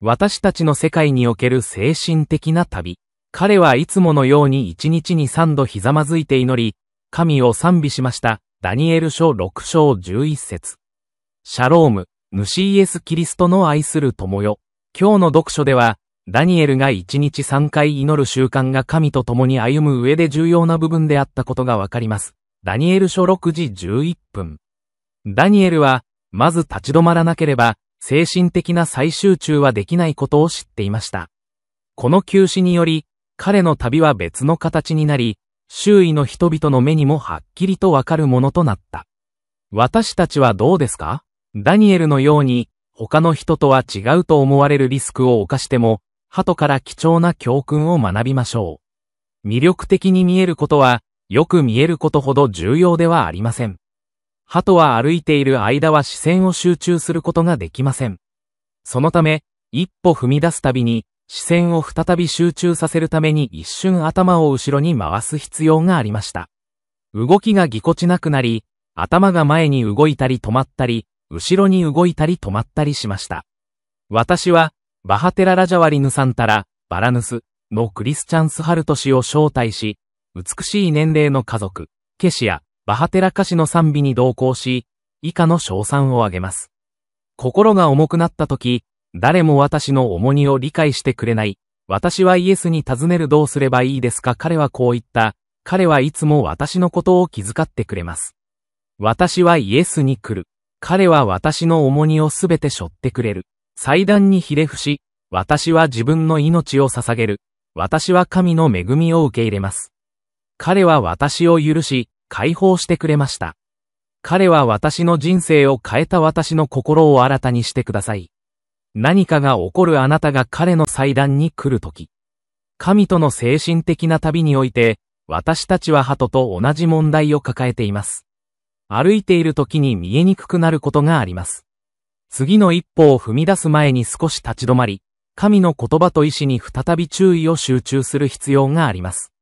私たちの世界における精神的な旅。彼はいつものように1日に3度ひざまずいて祈り、神を賛美しました。ダニエル書6章11節。シャローム、主イエス・キリストの愛する友よ。今日の読書では、ダニエルが1日3回祈る習慣が神と共に歩む上で重要な部分であったことがわかります。ダニエル書6時11分。ダニエルは、まず立ち止まらなければ、精神的な再集中はできないことを知っていました。この休止により、彼の旅は別の形になり、周囲の人々の目にもはっきりとわかるものとなった。私たちはどうですか？ダニエルのように、他の人とは違うと思われるリスクを冒しても、後から貴重な教訓を学びましょう。魅力的に見えることは、よく見えることほど重要ではありません。鳩は歩いている間は視線を集中することができません。そのため、一歩踏み出すたびに、視線を再び集中させるために一瞬頭を後ろに回す必要がありました。動きがぎこちなくなり、頭が前に動いたり止まったり、後ろに動いたり止まったりしました。私は、バハテラ・ラジャワリヌサンタラ・バラヌスのクリスチャンス・ハルト氏を招待し、美しい年齢の家族、ケシやバハテラ歌手の賛美に同行し、以下の称賛を挙げます。心が重くなった時、誰も私の重荷を理解してくれない。私はイエスに尋ねるどうすればいいですか？彼はこう言った。彼はいつも私のことを気遣ってくれます。私はイエスに来る。彼は私の重荷をすべて背負ってくれる。祭壇にひれ伏し、私は自分の命を捧げる。私は神の恵みを受け入れます。彼は私を許し、解放してくれました。彼は私の人生を変えた私の心を新たにしてください。何かが起こるあなたが彼の祭壇に来るとき。神との精神的な旅において、私たちは鳩と同じ問題を抱えています。歩いている時に見えにくくなることがあります。次の一歩を踏み出す前に少し立ち止まり、神の言葉と意志に再び注意を集中する必要があります。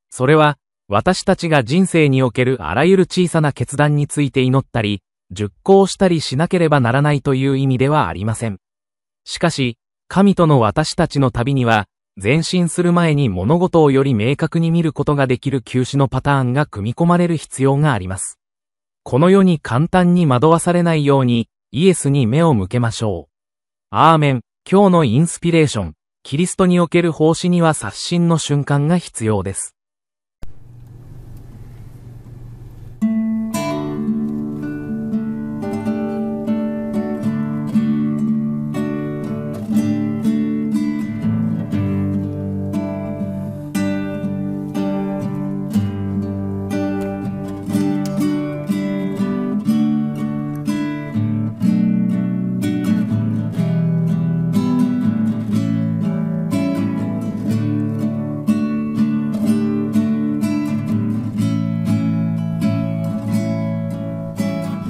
それは、私たちが人生におけるあらゆる小さな決断について祈ったり、熟考したりしなければならないという意味ではありません。しかし、神との私たちの旅には、前進する前に物事をより明確に見ることができる休止のパターンが組み込まれる必要があります。この世に簡単に惑わされないように、イエスに目を向けましょう。アーメン。今日のインスピレーション。キリストにおける奉仕には刷新の瞬間が必要です。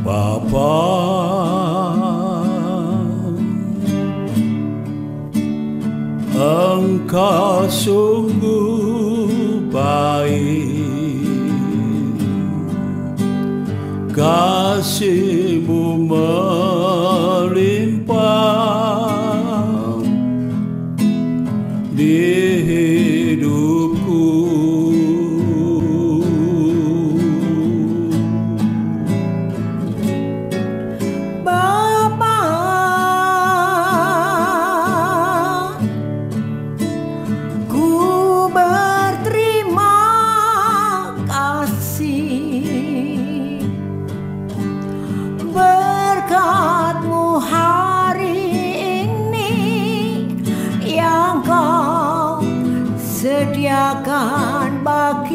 Bapa, Engkau sungguh baik, kasih-Mu melimpah di hidupku. Sediakan bagi